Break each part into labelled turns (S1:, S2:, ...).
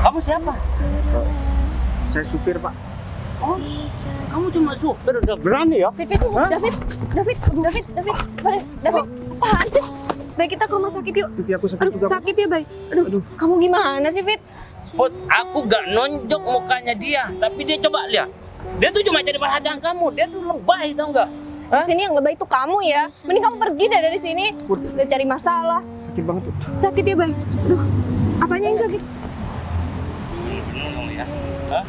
S1: Kamu siapa?
S2: Saya supir, Pak.
S1: Oh, kamu cuma supir, udah berani ya?
S3: David, apaan sih? Baik, kita ke rumah sakit yuk.
S2: Pipi aku sakit
S3: Aduh,
S2: juga, Pak.
S3: sakit ya, Bay. Aduh, kamu gimana sih, Fit?
S1: Put, aku gak nonjok mukanya dia, tapi dia coba lihat. Dia tuh cuma cari perhatian kamu, dia tuh lebay, tau nggak?
S3: Di sini yang lebay itu kamu ya. Mending kamu pergi deh dari sini.
S2: Put.
S3: Udah cari masalah.
S2: Sakit banget, Put.
S3: Sakit ya, Bay. Aduh, apanya yang sakit?
S1: Ngomong ya. Hah?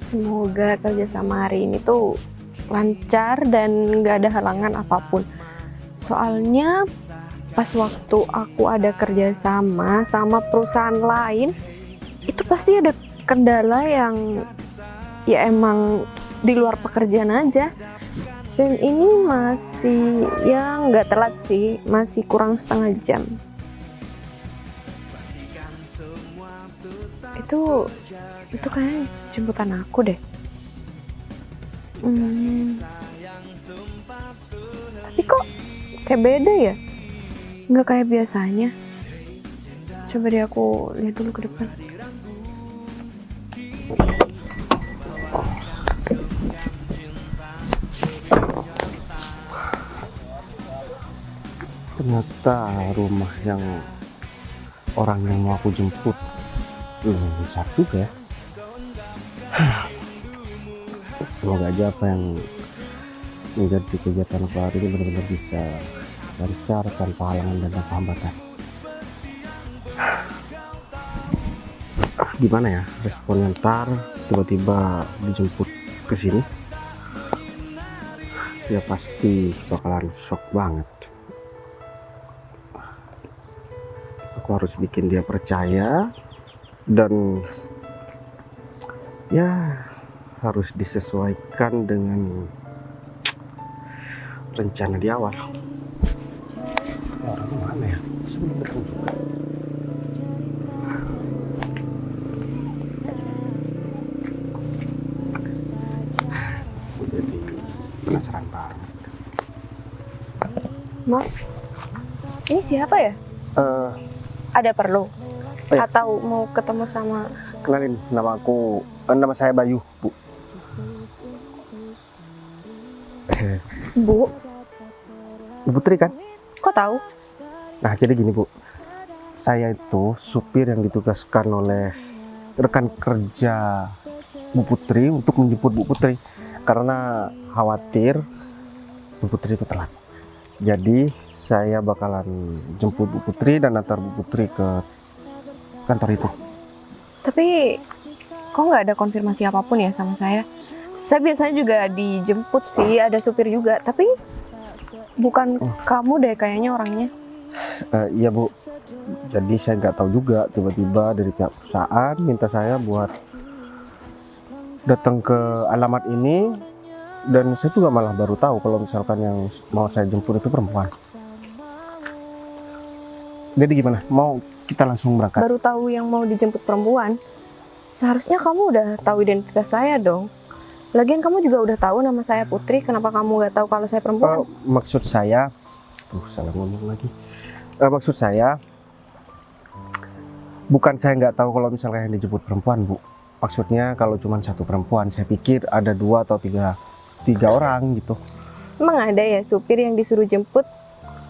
S3: Semoga kerjasama hari ini tuh lancar dan nggak ada halangan apapun. Soalnya pas waktu aku ada kerjasama sama perusahaan lain, itu pasti ada kendala yang ya emang di luar pekerjaan aja. Dan ini masih ya nggak telat sih, masih kurang setengah jam. Itu kayaknya jemputan aku deh. Tapi kok kayak beda ya? Nggak kayak biasanya. Coba deh aku lihat dulu ke depan.
S2: Ternyata rumah yang orang yang mau aku jemput besar juga ya. Semoga aja apa yang menjadi kegiatan aku hari ini benar-benar bisa lancar tanpa halangan dan tanpa hambatan. Gimana ya responnya ntar tiba-tiba dijemput ke sini? Ya pasti bakalan shock banget. Aku harus bikin dia percaya dan ya harus disesuaikan dengan rencana di awal. Orang mana ya? Sebenarnya juga. Jadi penasaran banget.
S3: Maaf, ini siapa ya? Ada perlu?
S2: Iya.
S3: Atau mau ketemu sama...
S2: Kenalin, nama saya Bayu, Bu.
S3: Bu?
S2: Bu Putri kan?
S3: Kok tahu?
S2: Nah, jadi gini, Bu. Saya itu supir yang ditugaskan oleh rekan kerja Bu Putri untuk menjemput Bu Putri karena khawatir Bu Putri itu telat. Jadi saya bakalan jemput Bu Putri dan antar Bu Putri ke kantor itu.
S3: Tapi kok nggak ada konfirmasi apapun ya sama saya? Saya biasanya juga dijemput sih, ada supir juga. Tapi bukan kamu deh kayaknya orangnya.
S2: Iya, Bu. Jadi saya nggak tahu juga, tiba-tiba dari pihak perusahaan minta saya buat datang ke alamat ini, dan saya juga malah baru tahu kalau misalkan yang mau saya jemput itu perempuan. Jadi gimana? Mau kita langsung berangkat?
S3: Baru tahu yang mau dijemput perempuan. Seharusnya kamu udah tahu identitas saya dong. Lagian kamu juga udah tahu nama saya Putri. Kenapa kamu nggak tahu kalau saya perempuan?
S2: Maksud saya, salah ngomong lagi. Maksud saya, bukan saya nggak tahu kalau misalnya yang dijemput perempuan, Bu. Maksudnya kalau cuma satu perempuan, saya pikir ada 2 atau 3 orang gitu.
S3: Emang ada ya supir yang disuruh jemput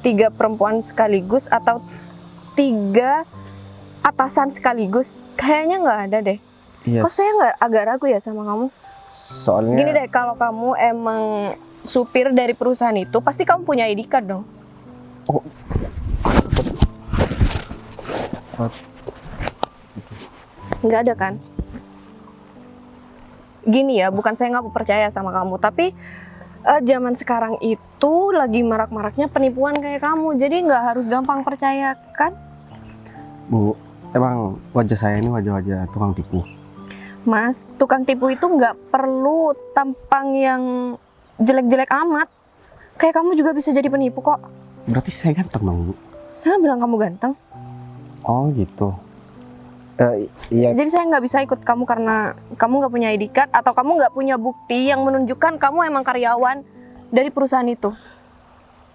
S3: 3 perempuan sekaligus atau 3 atasan sekaligus? Kayaknya nggak ada deh.
S2: Yes.
S3: Kok saya nggak agak ragu ya sama kamu?
S2: Soalnya
S3: Gini deh, kalau kamu emang supir dari perusahaan itu, pasti kamu punya ID card dong.
S2: Oh.
S3: Nggak ada kan? Gini ya, bukan saya nggak percaya sama kamu, tapi zaman sekarang itu lagi marak-maraknya penipuan kayak kamu, jadi nggak harus gampang percaya kan?
S2: Bu, emang wajah saya ini wajah-wajah tukang tipu?
S3: Mas, tukang tipu itu nggak perlu tampang yang jelek-jelek amat. Kayak kamu juga bisa jadi penipu kok.
S2: Berarti saya ganteng dong, Bu?
S3: Saya bilang kamu ganteng.
S2: Oh gitu. Iya.
S3: Jadi saya nggak bisa ikut kamu karena kamu nggak punya ID card atau kamu nggak punya bukti yang menunjukkan kamu emang karyawan dari perusahaan itu.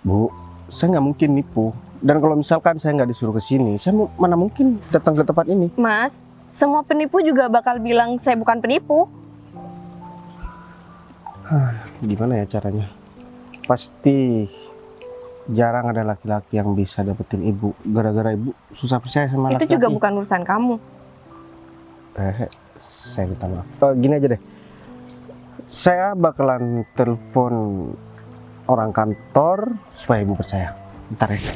S2: Bu, saya nggak mungkin nipu. Dan kalau misalkan saya nggak disuruh ke sini, saya mana mungkin datang ke tempat ini.
S3: Mas, semua penipu juga bakal bilang saya bukan penipu.
S2: Gimana ya caranya? Pasti jarang ada laki-laki yang bisa dapetin ibu. Gara-gara ibu susah percaya sama laki-laki.
S3: Itu juga bukan urusan kamu.
S2: Saya minta maaf. Gini aja deh. Saya bakalan telepon orang kantor supaya ibu percaya. Bentar ya.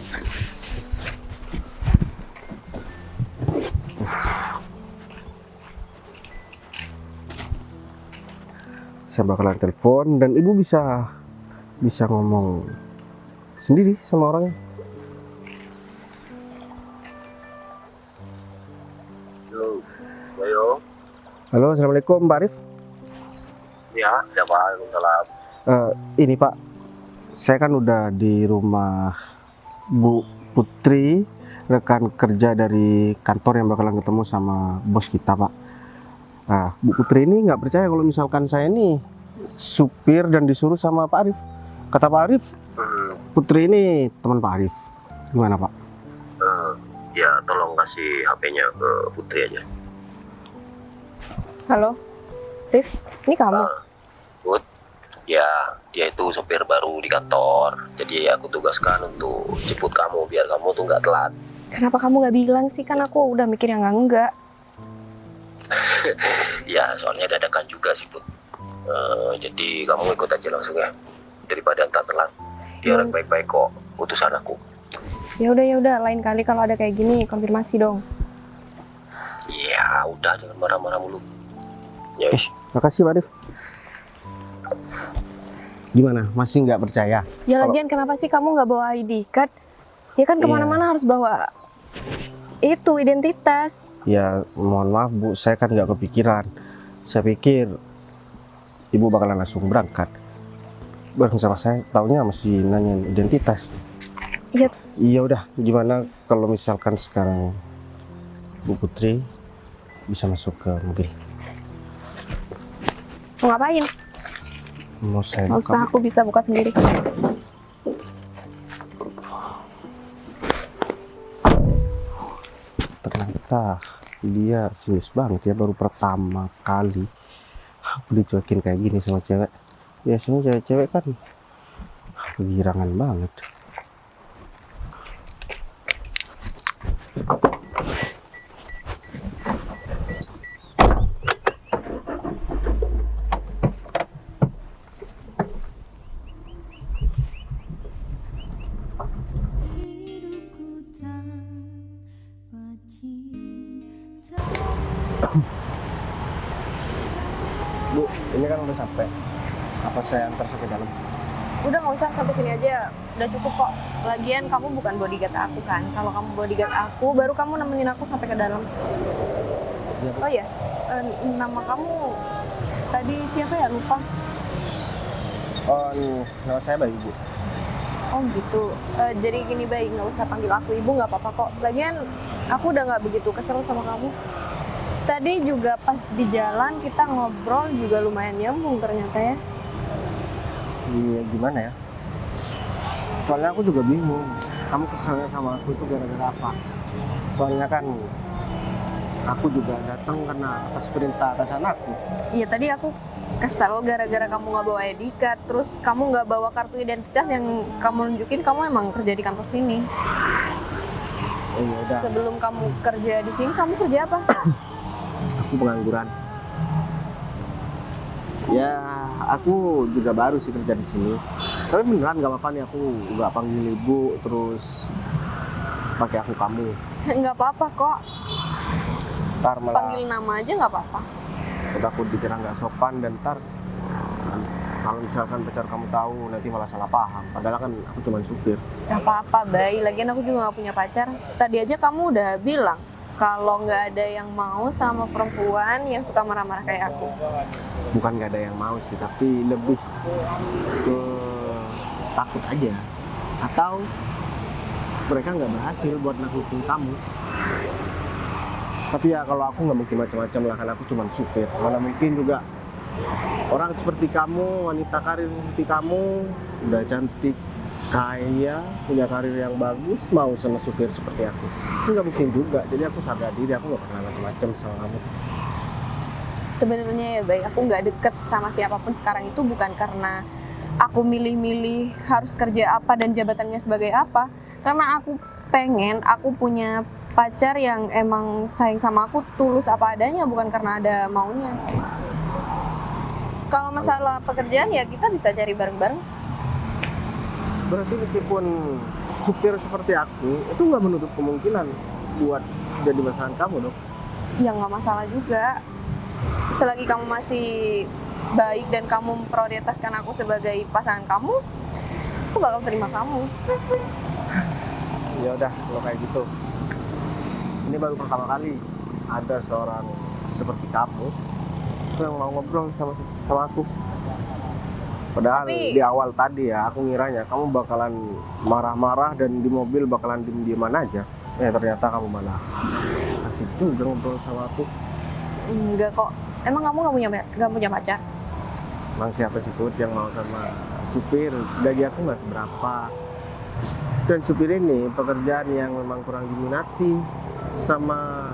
S2: Saya bakalan telepon dan ibu bisa ngomong sendiri sama orangnya.
S4: Ayo.
S2: Halo, assalamualaikum, Pak Arif.
S4: Ya, ada Waalaikumsalam.
S2: Ini Pak, saya kan udah di rumah Bu Putri, rekan kerja dari kantor yang bakalan ketemu sama bos kita, Pak. Nah, Bu Putri ini nggak percaya kalau misalkan saya ini supir dan disuruh sama Pak Arif. Kata Pak Arif, Putri ini teman Pak Arif. Gimana, Pak?
S4: Ya, tolong kasih HP-nya ke Putri aja.
S3: Halo, Rif, ini kamu?
S4: Put, ya dia itu sopir baru di kantor. Jadi aku tugaskan untuk jemput kamu biar kamu tuh nggak telat.
S3: Kenapa kamu nggak bilang sih? Kan aku udah mikir yang enggak.
S4: Ya, soalnya dadakan juga sih, Put. Jadi kamu ikut aja langsung ya. Daripada ntar telat. Dia orang baik-baik kok, utusan aku.
S3: Ya udah, lain kali kalau ada kayak gini konfirmasi dong.
S4: Ya, udah jangan marah-marah mulu. Ya,
S2: Makasih, Pak Arif. Gimana? Masih nggak percaya?
S3: Ya lagian kenapa sih kamu nggak bawa ID card? Ya kan kemana-mana harus bawa itu identitas.
S2: Ya, mohon maaf Bu, saya kan nggak kepikiran. Saya pikir Ibu bakalan langsung berangkat. Bareng sama saya, taunya masih nanya identitas.
S3: Iya.
S2: Iya udah, gimana kalau misalkan sekarang Bu Putri bisa masuk ke mobil?
S3: Mau ngapain?
S2: Mau saya
S3: Nggak usah, aku bisa buka sendiri.
S2: Ternyata dia serius banget ya, baru pertama kali aku dicuekin kayak gini sama cewek. Biasanya cewek-cewek kan kegirangan banget. Bu, ini kan udah sampai. Apa saya antar sampai dalam?
S3: Udah nggak usah, sampai sini aja. Udah cukup kok. Lagian kamu bukan bodyguard aku kan. Kalau kamu bodyguard aku, baru kamu nemenin aku sampai ke dalam.
S2: Ya, Bu.
S3: Oh ya, nama kamu tadi siapa ya? Lupa.
S2: Oh, nama saya Bayu, Bu.
S3: Oh gitu. Jadi gini Bay, nggak usah panggil aku ibu, nggak apa-apa kok. Lagian aku udah nggak begitu kesel sama kamu. Tadi juga pas di jalan kita ngobrol juga lumayan nyambung ternyata ya.
S2: Iya, gimana ya? Soalnya aku juga bingung. Kamu keselnya sama aku itu gara-gara apa? Soalnya kan aku juga datang karena atas perintah atasan aku.
S3: Iya, tadi aku kesel gara-gara kamu nggak bawa ID card, terus kamu nggak bawa kartu identitas yang kamu nunjukin kamu emang kerja di kantor sini.
S2: Oh iya udah,
S3: Sebelum kamu kerja di sini, kamu kerja apa?
S2: aku pengangguran. Ya, aku juga baru sih kerja di sini. Tapi beneran gak apa-apa nih, aku nggak panggil ibu terus pakai aku kamu.
S3: Nggak apa-apa kok,
S2: Ntar malah
S3: panggil nama aja nggak apa-apa.
S2: aku dikira nggak sopan dan ntar kalau misalkan pacar kamu tahu nanti malah salah paham. Padahal kan aku cuma supir.
S3: Nggak apa-apa, Bay. Lagian aku juga nggak punya pacar. Tadi aja kamu udah bilang kalau nggak ada yang mau sama perempuan yang suka marah-marah kayak aku.
S2: Bukan nggak ada yang mau sih, tapi lebih ke takut aja. Atau mereka nggak berhasil buat nakutin kamu. Tapi ya kalau aku nggak mungkin macam-macam lah, kan aku cuma supir. Mana mungkin juga orang seperti kamu, wanita karir seperti kamu, udah cantik, kaya, punya karir yang bagus, mau sama supir seperti aku. Nggak mungkin juga. Jadi aku sadar diri, aku nggak pernah macam-macam sama kamu.
S3: Sebenarnya ya baik, aku nggak deket sama siapapun sekarang itu bukan karena aku milih-milih harus kerja apa dan jabatannya sebagai apa. Karena aku pengen, aku punya pacar yang emang sayang sama aku, tulus apa adanya, bukan karena ada maunya. Kalau masalah pekerjaan ya kita bisa cari bareng-bareng.
S2: Berarti meskipun supir seperti aku, itu nggak menutup kemungkinan buat jadi pasangan kamu dong?
S3: Ya nggak masalah juga. Selagi kamu masih baik dan kamu memprioritaskan aku sebagai pasangan kamu, aku bakal terima kamu.
S2: Ya udah, kalau kayak gitu. Ini baru pertama kali ada seorang seperti kamu yang mau ngobrol sama aku. Padahal
S3: Tapi
S2: di awal tadi ya, aku ngiranya kamu bakalan marah-marah dan di mobil bakalan diem-dieman aja. Ternyata kamu malah asik juga ngobrol sama aku.
S3: enggak kok. Emang kamu nggak punya pacar?
S2: Emang siapa sih Put yang mau sama supir? Gaji aku nggak seberapa. Dan supir ini pekerjaan yang memang kurang diminati sama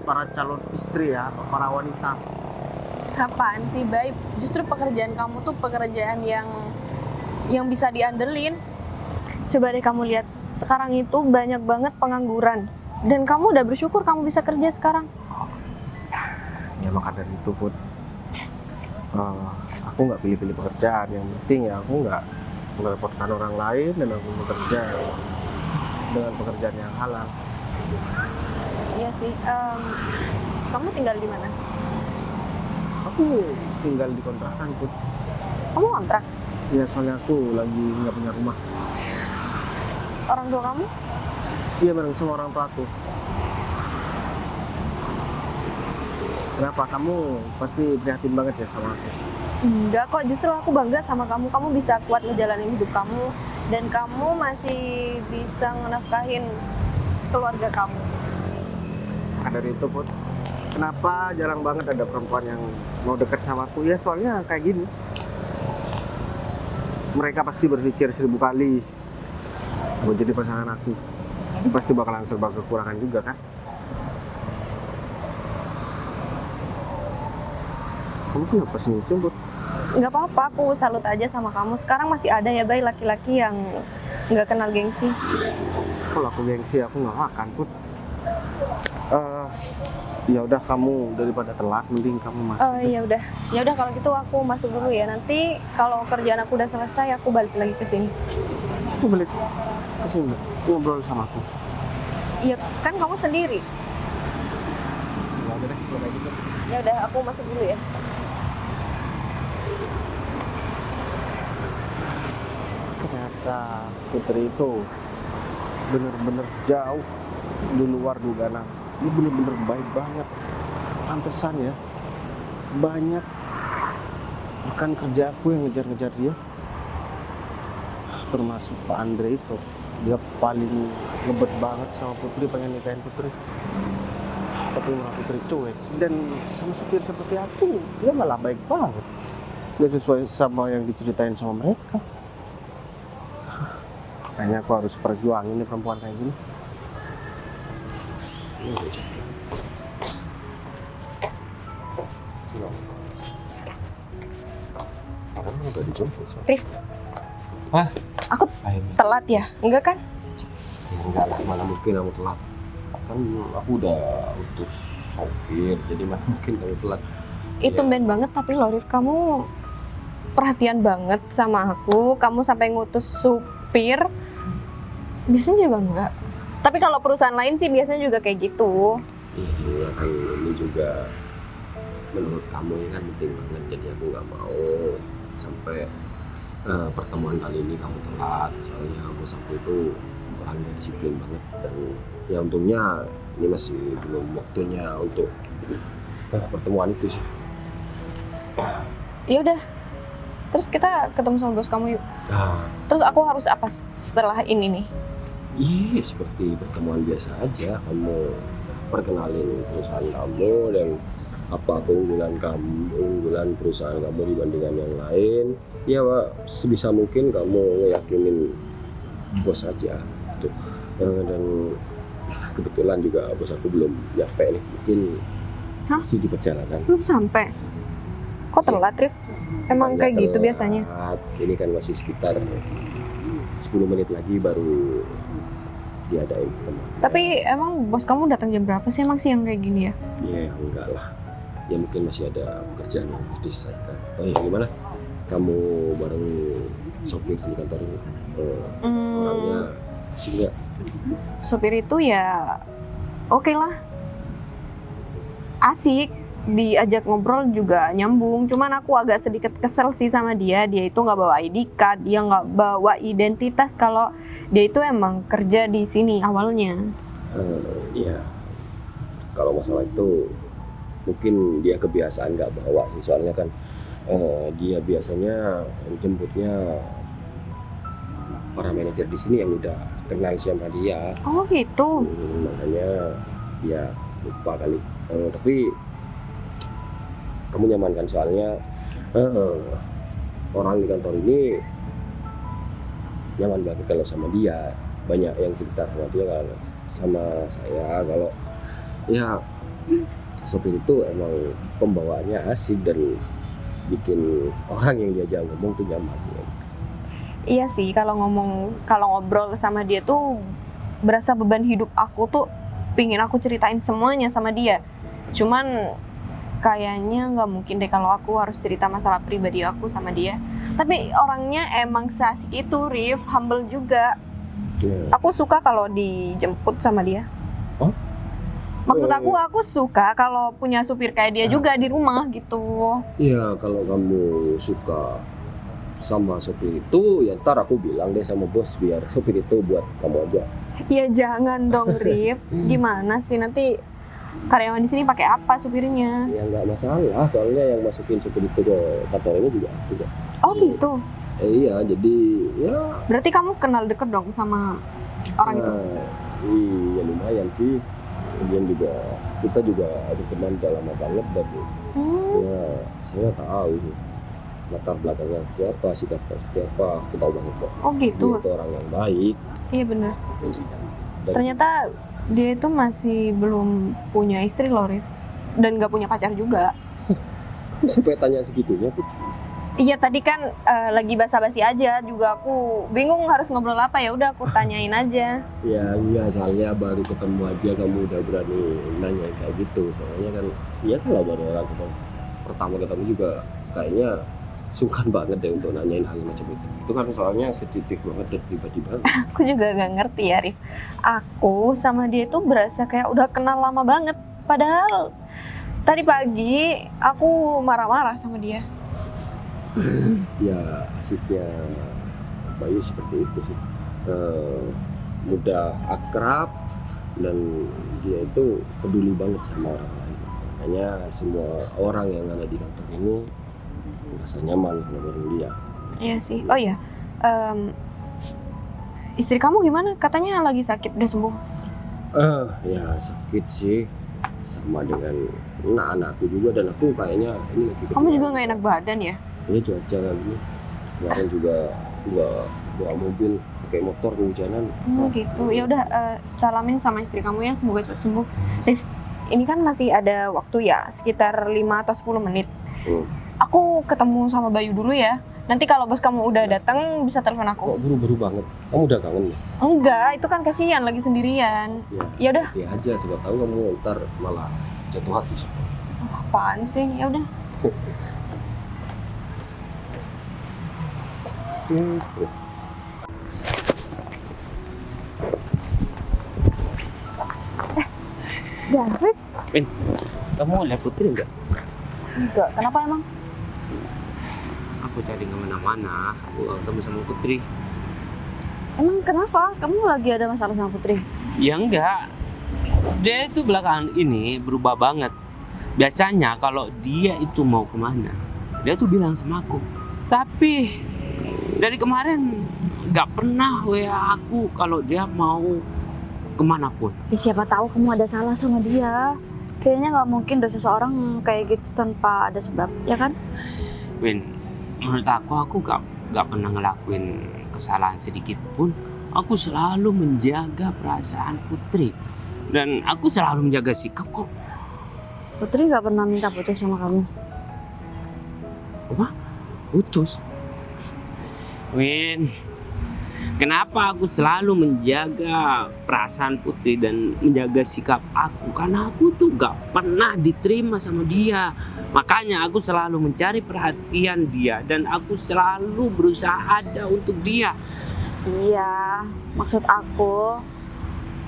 S2: para calon istri ya, atau para wanita.
S3: Apaan sih, Babe? Justru pekerjaan kamu tuh pekerjaan yang bisa diandelin. Coba deh kamu lihat, sekarang itu banyak banget pengangguran. Dan kamu udah bersyukur kamu bisa kerja sekarang.
S2: Ya maka dari itu Put, aku nggak pilih-pilih pekerjaan. Yang penting ya aku nggak merepotkan orang lain dan aku bekerja dengan pekerjaan yang halal.
S3: Iya sih. Kamu tinggal di mana?
S2: Aku tinggal di kontrakan Put.
S3: Kamu kontrak?
S2: Ya soalnya aku lagi nggak punya rumah.
S3: Orang tua kamu?
S2: Iya bareng sama orang tua aku. Kenapa? Kamu pasti prihatin banget ya sama aku?
S3: Enggak kok, justru aku bangga sama kamu. Kamu bisa kuat ngejalanin hidup kamu. Dan kamu masih bisa ngenafkahin keluarga kamu.
S2: Maka dari itu Put, kenapa jarang banget ada perempuan yang mau deket sama aku? Ya soalnya kayak gini. Mereka pasti berpikir 1000 kali mau jadi pasangan aku. Pasti bakalan serba kekurangan juga kan? Kamu kenapa senyum Put?
S3: Nggak apa-apa, aku salut aja sama kamu. Sekarang masih ada ya, Bay, laki-laki yang nggak kenal gengsi.
S2: Kalau aku gengsi, aku nggak makan Put. Ya udah, kamu daripada telat, mending kamu masuk.
S3: Oh ya udah kalau gitu aku masuk dulu ya. Nanti kalau kerjaan aku udah selesai, aku balik lagi ke sini.
S2: Aku balik ke sini ngobrol sama aku.
S3: Iya kan kamu sendiri.
S2: Ya udah deh, kalau kayak gitu.
S3: Ya udah, aku masuk dulu ya.
S2: Ternyata Putri itu bener-bener jauh di luar dugaan aku. Dia bener-bener baik banget. Pantesan ya, banyak rekan kerja aku yang ngejar-ngejar dia. Termasuk Pak Andre itu. Dia paling ngebet banget sama Putri, pengen nikahin Putri. Tapi malah Putri cuek. Dan sama supir seperti aku, dia malah baik banget. Gak sesuai sama yang diceritain sama mereka. Kayaknya aku harus perjuangin nih perempuan kayak gini.
S3: Rif,
S1: Hah?
S3: aku telat ya? Enggak kan?
S4: Ya enggak lah, mana mungkin kamu telat. Kan aku udah utus sopir, jadi mana mungkin kamu telat.
S3: Itu tumben banget, tapi loh Rif, kamu perhatian banget sama aku. Kamu sampai ngutus supir. Biasanya juga enggak. Tapi kalau perusahaan lain sih biasanya juga kayak gitu.
S4: Iya kan, ini juga menurut kamu ini kan penting banget, jadi aku nggak mau sampai pertemuan kali ini kamu telat. Soalnya bos aku itu orangnya disiplin banget, dan ya untungnya ini masih belum waktunya untuk pertemuan itu sih.
S3: Ya udah. Terus kita ketemu sama bos kamu yuk.
S4: Nah,
S3: Terus aku harus apa setelah ini nih?
S4: iya seperti pertemuan biasa aja, kamu perkenalin perusahaan kamu dan apa keunggulan perusahaan kamu dibandingkan yang lain. Ya Pak, sebisa mungkin kamu yakinin bos aja gitu. Dan kebetulan juga bos aku belum nyampe nih, mungkin
S3: Hah?
S4: masih di perjalanan.
S3: Belum sampai. Kok telat, Rif? Emang
S4: Makanya
S3: kayak gitu
S4: telat.
S3: biasanya?
S4: Ini kan masih sekitar 10 menit lagi baru diadain pertemuan.
S3: Tapi emang bos kamu datang jam berapa sih emang siang kayak gini ya?
S4: Ya enggak lah, ya mungkin masih ada pekerjaan yang harus diselesaikan. Oh ya gimana? Kamu bareng sopir di kantor ini? Orangnya sih enggak?
S3: Sopir itu ya oke lah. Asik, diajak ngobrol juga nyambung. Cuman aku agak sedikit kesel sih sama dia. Dia itu nggak bawa ID card, dia nggak bawa identitas kalau dia itu emang kerja di sini awalnya.
S4: Ya, kalau masalah itu mungkin dia kebiasaan nggak bawa sih, soalnya kan dia biasanya jemputnya para manajer di sini yang udah kenal sama dia.
S3: Oh gitu.
S4: Makanya dia lupa kali. Tapi kamu nyaman kan, soalnya orang di kantor ini nyaman banget kalau sama dia. Banyak yang cerita sama dia kalau sama saya kalau ya sopir itu emang pembawaannya asik dan bikin orang yang diajak ngomong tuh nyaman.
S3: Iya sih, kalau ngobrol sama dia tuh berasa beban hidup aku tuh pingin aku ceritain semuanya sama dia. Cuman kayaknya nggak mungkin deh kalau aku harus cerita masalah pribadi aku sama dia. Tapi orangnya emang seasik itu, Rif, humble juga.
S4: Ya.
S3: Aku suka kalau dijemput sama dia.
S4: Oh?
S3: Maksud aku suka kalau punya supir kayak dia juga di rumah gitu.
S4: Ya kalau kamu suka sama sopir itu, ya ntar aku bilang deh sama bos biar sopir itu buat kamu aja.
S3: Ya jangan dong, Rif. Gimana sih nanti karyawan di sini pakai apa supirnya?
S4: Ya nggak masalah, soalnya yang masukin sopir itu ke kantor ini juga aku kok.
S3: Oh gitu.
S4: Iya, jadi ya
S3: Berarti kamu kenal deket dong sama orang itu?
S4: iya lumayan sih. Kemudian juga kita juga ada teman udah lama banget dan ya saya tahu sih latar belakangnya seperti apa, sikapnya seperti apa, aku tahu banget kok.
S3: Oh gitu.
S4: Dia itu orang yang baik.
S3: Iya bener.
S4: Dan
S3: Ternyata dia itu masih belum punya istri loh, Rif. Dan gak punya pacar juga.
S4: kamu sampai tanya segitunya, Put?
S3: Iya tadi kan lagi basa-basi aja juga aku bingung harus ngobrol apa, ya udah aku tanyain aja.
S4: Ya iya, soalnya baru ketemu aja kamu udah berani nanya kayak gitu. Soalnya kan iya kalau baru orang pertama ketemu juga kayaknya sungkan banget deh untuk nanyain hal macam itu. Itu kan soalnya sensitif banget dan pribadi banget.
S3: Aku juga gak ngerti ya, Rif. Aku sama dia itu berasa kayak udah kenal lama banget. Padahal tadi pagi aku marah-marah sama dia.
S4: Ya asiknya Bayu seperti itu sih. Mudah akrab dan dia itu peduli banget sama orang lain. Makanya semua orang yang ada di kantor ini merasa nyaman kalau bareng dia.
S3: Iya sih. Oh iya, istri kamu gimana? Katanya lagi sakit, udah sembuh?
S4: Ya sakit sih, sama dengan anak-anakku juga, dan aku kayaknya ini lagi.
S3: Kamu juga nggak enak badan ya?
S4: Iya cuaca lagi. Kemarin juga gua bawa mobil pakai motor kehujanan.
S3: Gitu. Ya udah, salamin sama istri kamu ya, semoga cepat sembuh. Rif, ini kan masih ada waktu ya, sekitar 5 atau 10 menit. Aku ketemu sama Bayu dulu ya. Nanti kalau bos kamu udah datang bisa telepon aku.
S4: Kok buru-buru banget? Kamu udah kangen ya?
S3: Enggak, itu kan kasihan lagi sendirian. Ya udah.
S4: Ya aja, siapa tahu kamu ntar malah jatuh hati.
S3: Apaan sih? Ya udah. David?
S1: Kamu lihat Putri enggak?
S3: Enggak. Kenapa emang?
S1: Aku cari kemana-mana, aku ketemu sama Putri.
S3: Emang kenapa? Kamu lagi ada masalah sama Putri?
S1: Ya enggak. Dia itu belakangan ini berubah banget. Biasanya kalau dia itu mau kemana, dia tuh bilang sama aku. Tapi dari kemarin nggak pernah WA aku kalau dia mau kemana pun.
S5: Ya siapa tahu kamu ada salah sama dia. Kayaknya nggak mungkin ada seseorang kayak gitu tanpa ada sebab, ya kan?
S1: Win, menurut aku nggak pernah ngelakuin kesalahan sedikit pun. Aku selalu menjaga perasaan Putri dan aku selalu menjaga sikap kok.
S5: Putri nggak pernah minta putus sama kamu.
S1: Apa? Putus? Win, kenapa aku selalu menjaga perasaan Putri dan menjaga sikap aku? Karena aku tuh gak pernah diterima sama dia. Makanya aku selalu mencari perhatian dia dan aku selalu berusaha ada untuk dia.
S5: Iya, maksud aku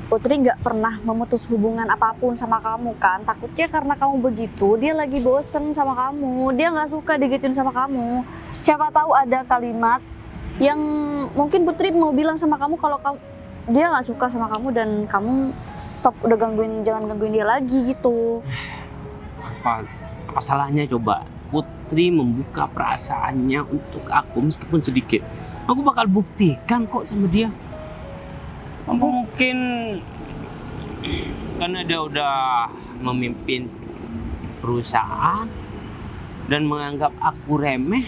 S5: Putri nggak pernah memutus hubungan apapun sama kamu kan. Takutnya karena kamu begitu, dia lagi bosen sama kamu. Dia nggak suka digituin sama kamu. Siapa tahu ada kalimat yang mungkin Putri mau bilang sama kamu kalau dia nggak suka sama kamu dan kamu stop, udah jangan gangguin dia lagi gitu.
S1: Apa salahnya coba Putri membuka perasaannya untuk aku meskipun sedikit. Aku bakal buktikan kok sama dia. Mungkin karena dia udah memimpin perusahaan dan menganggap aku remeh,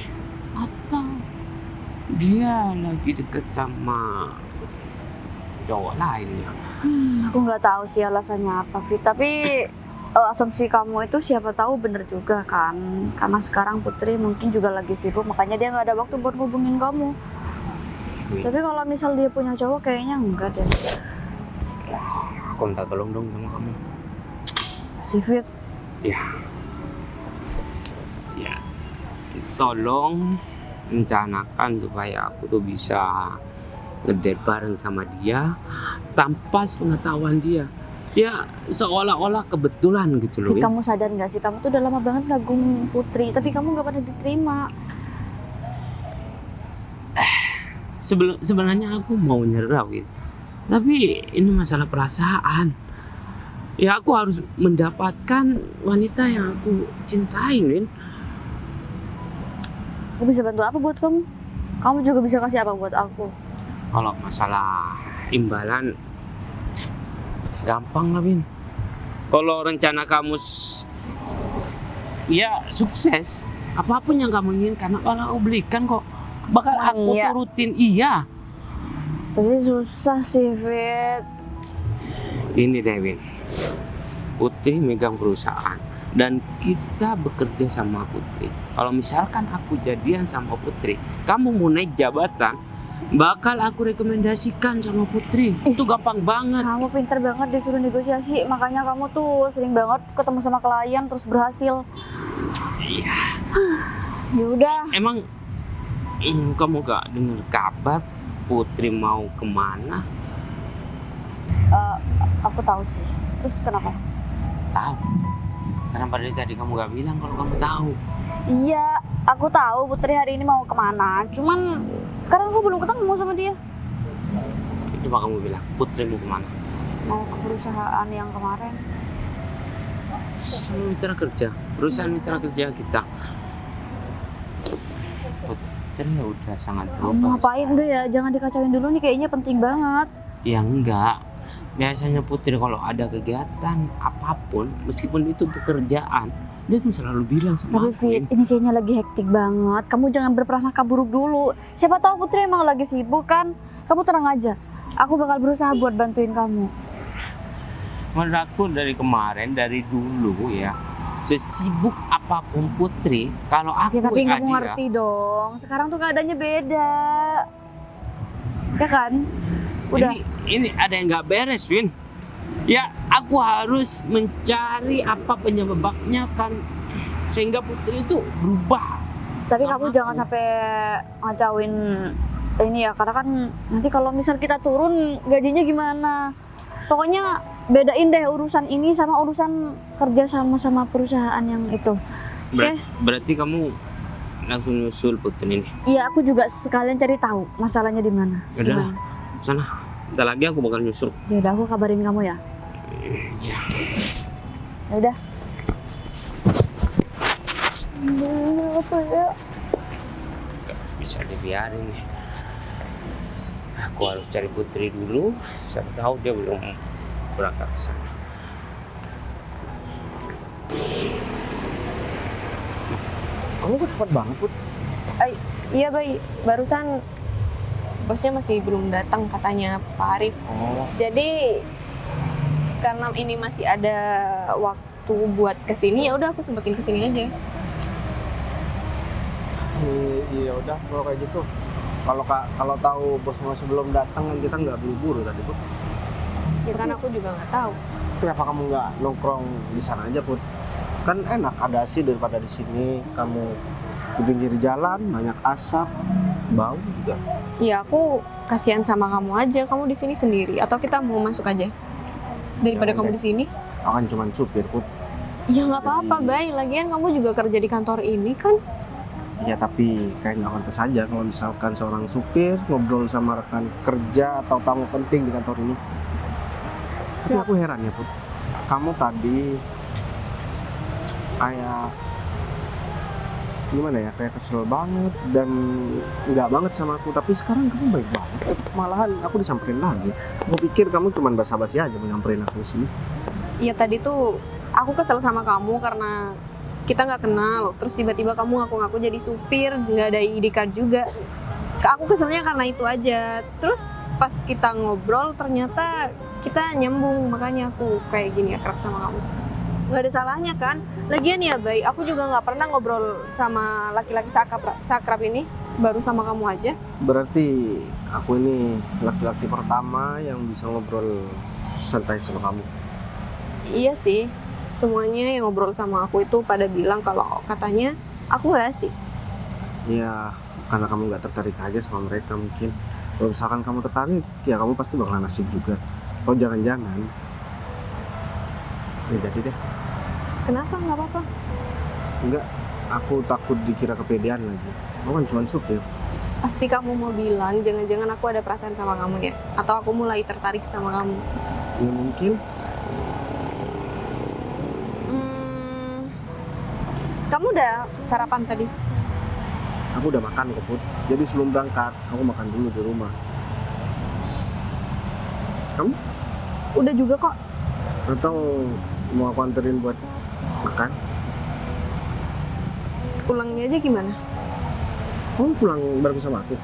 S1: atau dia lagi deket sama cowok lainnya.
S5: Aku nggak tahu sih alasannya apa, Fit. Tapi asumsi kamu itu siapa tahu bener juga kan. Karena sekarang Putri mungkin juga lagi sibuk, makanya dia nggak ada waktu buat hubungin kamu. Tapi kalau misal dia punya cowok kayaknya enggak deh.
S1: Aku minta tolong dong sama kamu.
S5: Si Fit.
S1: Ya, tolong rencanakan supaya aku tuh bisa ngedate bareng sama dia tanpa sepengetahuan dia. Ya seolah-olah kebetulan gitu loh.
S5: Fit, kamu sadar nggak sih, kamu tuh udah lama banget ngagum Putri, tapi kamu nggak pernah diterima.
S1: Sebenarnya aku mau nyerah, Win. Tapi ini masalah perasaan. Ya aku harus mendapatkan wanita yang aku cintai, Win.
S5: Aku bisa bantu apa buat kamu? Kamu juga bisa kasih apa buat aku?
S1: Kalau masalah imbalan, gampang lah, Win. Kalau rencana kamu ya sukses, apapun yang kamu inginkan bakal aku belikan kok. Bakal aku
S5: Iya.
S1: turutin, iya.
S5: Tapi susah sih, Fit.
S1: Ini deh, Win. Putri megang perusahaan dan kita bekerja sama Putri. Kalau misalkan aku jadian sama Putri, kamu mau naik jabatan, bakal aku rekomendasikan sama Putri. Itu gampang banget.
S5: Kamu pintar banget disuruh negosiasi, makanya kamu tuh sering banget ketemu sama klien terus berhasil.
S1: Iya.
S5: Ya udah,
S1: Emang kamu gak dengar kabar Putri mau kemana?
S5: aku tahu sih. Terus kenapa?
S1: Tahu. Kenapa dari tadi kamu gak bilang kalau kamu tahu?
S5: Iya, aku tahu Putri hari ini mau kemana. Cuman sekarang aku belum ketemu sama dia.
S1: Coba kamu bilang, Putri mau kemana?
S5: Mau ke perusahaan yang kemarin.
S1: Sama mitra kerja, perusahaan mitra kerja kita. Putri udah sangat
S5: Kamu
S1: berubah.
S5: ngapain deh ya? Jangan dikacauin dulu nih, kayaknya penting banget.
S1: Ya enggak. Biasanya Putri kalau ada kegiatan apapun, meskipun itu pekerjaan, dia tuh selalu bilang sama
S5: Tapi
S1: aku.
S5: Fit, ini kayaknya lagi hektik banget. Kamu jangan berprasangka buruk dulu. Siapa tahu Putri emang lagi sibuk kan? Kamu tenang aja. Aku bakal berusaha buat bantuin kamu.
S1: Menurut aku dari kemarin, dari dulu ya, sesibuk apapun Putri, kalau aku
S5: Ya tapi
S1: WA
S5: kamu
S1: dia,
S5: ngerti dong. Sekarang tuh keadaannya beda. Ya kan? Udah.
S1: Ini ada yang nggak beres, Win. Ya, aku harus mencari apa penyebabnya kan, sehingga Putri itu berubah.
S5: Tapi
S1: sama
S5: kamu
S1: aku.
S5: jangan sampai ngacauin ini ya, karena kan nanti kalau misal kita turun gajinya gimana? Pokoknya bedain deh urusan ini sama urusan kerja sama perusahaan yang itu.
S1: Berarti kamu langsung nyusul Putri ini.
S5: Iya, aku juga sekalian cari tahu masalahnya di mana.
S1: Udah lah.
S5: Gimana?
S1: Sana, bentar lagi aku bakal nyusul.
S5: Ya udah, aku kabarin kamu ya.
S1: Ya.
S5: Ya udah. Apa ya?
S1: Gak bisa dibiarin nih. Aku harus cari Putri dulu. Siapa tahu dia belum berangkat ke sana.
S2: Kamu kok cepat banget, Put?
S3: Iya, Bay. Barusan bosnya masih belum datang katanya Pak Arif.
S2: Oh,
S3: Jadi karena ini masih ada waktu buat kesini, ya udah aku sempetin kesini aja.
S2: iya udah kalau kayak gitu. Kalau tahu bos masih belum datang kan kita nggak buru-buru tadi, Put.
S3: Ya kan aku juga nggak tahu.
S2: Kenapa kamu nggak nongkrong di sana aja, Put? Kan enak, ada sih daripada di sini. Kamu di pinggir jalan, banyak asap, bau juga.
S3: Ya aku kasihan sama kamu aja. Kamu di sini sendiri. Atau kita mau masuk aja daripada
S2: Ya,
S3: kamu
S2: udah.
S3: di sini?
S2: Aku kan cuma supir, Put.
S3: Ya nggak apa-apa, Bay. Lagian kamu juga kerja di kantor ini kan?
S2: Ya tapi kayak nggak pantas aja kalau misalkan seorang supir ngobrol sama rekan kerja atau tamu penting di kantor ini. Tapi aku heran ya, Put. Kamu tadi kayak gimana ya, kayak kesel banget dan nggak banget sama aku. Tapi sekarang kamu baik banget. Malahan aku disamperin lagi. Aku pikir kamu cuma basa-basi aja menyamperin aku sih.
S3: Iya tadi tuh aku kesel sama kamu karena kita nggak kenal. Terus tiba-tiba kamu ngaku-ngaku jadi supir, nggak ada ID card juga. Aku keselnya karena itu aja. Terus pas kita ngobrol ternyata kita nyambung, makanya aku kayak gini akrab sama kamu. Nggak ada salahnya kan? Lagian ya Bay, aku juga nggak pernah ngobrol sama laki-laki seakrab ini. Baru sama kamu aja.
S2: Berarti aku ini laki-laki pertama yang bisa ngobrol santai sama kamu.
S3: Iya sih, semuanya yang ngobrol sama aku itu pada bilang kalau katanya aku nggak asik.
S2: Ya, karena kamu nggak tertarik aja sama mereka mungkin. Kalau misalkan kamu tertarik, ya kamu pasti bakalan asik juga. Atau jangan-jangan, ya jadi deh.
S3: Kenapa? Nggak apa-apa.
S2: Enggak, aku takut dikira kepedean lagi. Aku kan cuma supir.
S3: Pasti kamu mau bilang, jangan-jangan aku ada perasaan sama kamu ya? Atau aku mulai tertarik sama kamu?
S2: Ya mungkin.
S3: Kamu udah sarapan tadi?
S2: Aku udah makan kok, Put. Jadi sebelum berangkat, aku makan dulu di rumah. Kamu?
S3: Udah juga kok.
S2: Atau mau aku anterin buat makan?
S3: Pulangnya aja gimana?
S2: Kamu pulang bareng sama aku?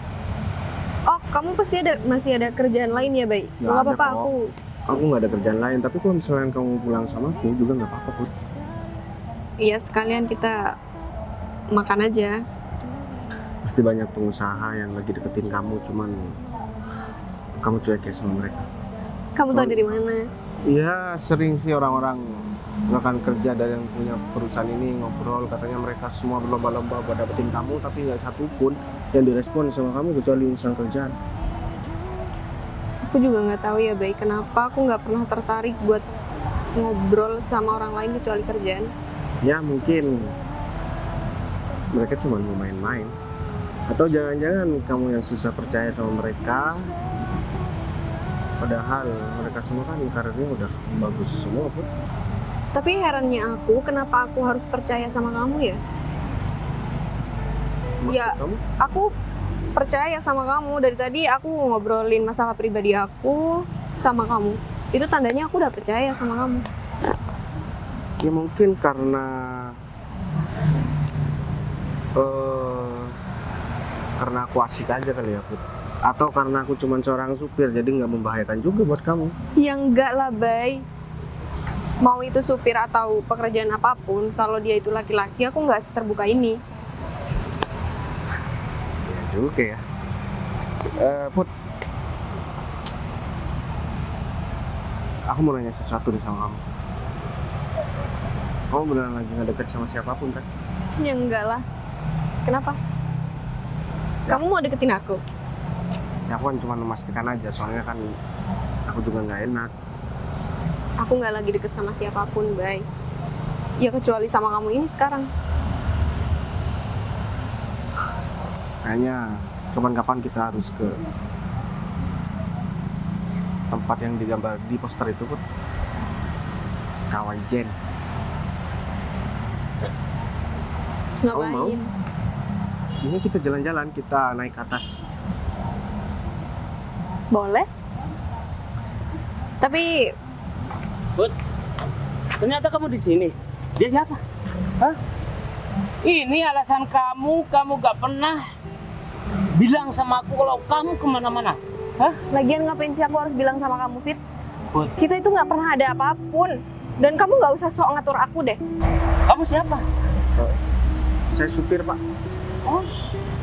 S3: Oh, kamu pasti masih ada kerjaan lain ya, Bay?
S2: Nggak
S3: Nggak
S2: ada
S3: apa-apa,
S2: kok. Aku nggak ada kerjaan lain, tapi kalau misalnya kamu pulang sama aku juga nggak apa-apa, Put.
S3: Iya, sekalian kita makan aja.
S2: Pasti banyak pengusaha yang lagi deketin kamu, cuman kamu cuek ya sama mereka.
S3: Kamu tahu dari mana?
S2: Iya, sering sih orang-orang rekan kerja dari yang punya perusahaan ini ngobrol, katanya mereka semua berlomba-lomba buat dapetin kamu, tapi nggak satu pun yang direspon sama kamu kecuali urusan kerjaan.
S3: Aku juga nggak tahu ya, Bay. Kenapa aku nggak pernah tertarik buat ngobrol sama orang lain kecuali kerjaan?
S2: Ya mungkin mereka cuma mau main-main, atau jangan-jangan kamu yang susah percaya sama mereka, padahal mereka semua kan karirnya udah bagus semua, Put.
S3: Tapi herannya aku, kenapa aku harus percaya sama kamu ya?
S2: Maksud
S3: Ya.
S2: kamu?
S3: Aku percaya sama kamu. Dari tadi aku ngobrolin masalah pribadi aku sama kamu. Itu tandanya aku udah percaya sama kamu.
S2: Ya mungkin karena aku asik aja kali ya, Put. Atau karena aku cuma seorang supir jadi nggak membahayakan juga buat kamu.
S3: Ya enggak lah, Bay. Mau itu supir atau pekerjaan apapun, kalau dia itu laki-laki, aku nggak seterbuka ini.
S2: Ya juga ya. Put, aku mau nanya sesuatu nih sama kamu. Kamu beneran lagi nggak deket sama siapapun kan?
S3: Ya enggak lah. Kenapa? Kamu mau deketin aku?
S2: Ya aku kan cuma memastikan aja, soalnya kan aku juga nggak enak.
S3: Aku nggak lagi deket sama siapapun, Bay. Ya kecuali sama kamu ini sekarang.
S2: Kayaknya kapan-kapan kita harus ke tempat yang digambar di poster itu, Put. Kawaii Jen.
S3: Ngapain?
S2: mau? Ini kita jalan-jalan, kita naik ke atas.
S3: Boleh. Tapi
S1: Put, ternyata kamu di sini. Dia siapa? Hah? Ini alasan kamu gak pernah bilang sama aku kalau kamu kemana-mana. Hah?
S3: lagian ngapain sih aku harus bilang sama kamu, Fit?
S1: Put,
S3: Kita itu nggak pernah ada apapun. Dan kamu nggak usah sok ngatur aku deh.
S1: kamu siapa?
S2: Saya supir, Pak.
S1: Oh,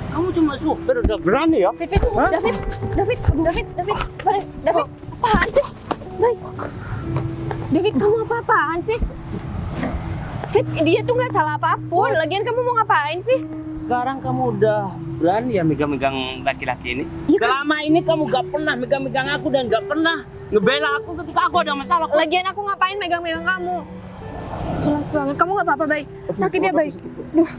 S1: kamu cuma supir, udah berani ya?
S3: Fit,
S1: Hah?
S3: David, apaan sih? Baik. David, kamu apa-apaan sih? Fit, dia tuh nggak salah apapun. Lagian kamu mau ngapain sih?
S1: Sekarang kamu udah berani ya megang-megang laki-laki ini?
S3: Iya kan?
S1: Selama ini kamu gak pernah megang-megang aku dan gak pernah ngebela aku ketika aku ada masalah.
S3: Lagian aku ngapain megang-megang kamu? Jelas banget, kamu nggak apa-apa, Bay. Sakit ya, Bay? Duh,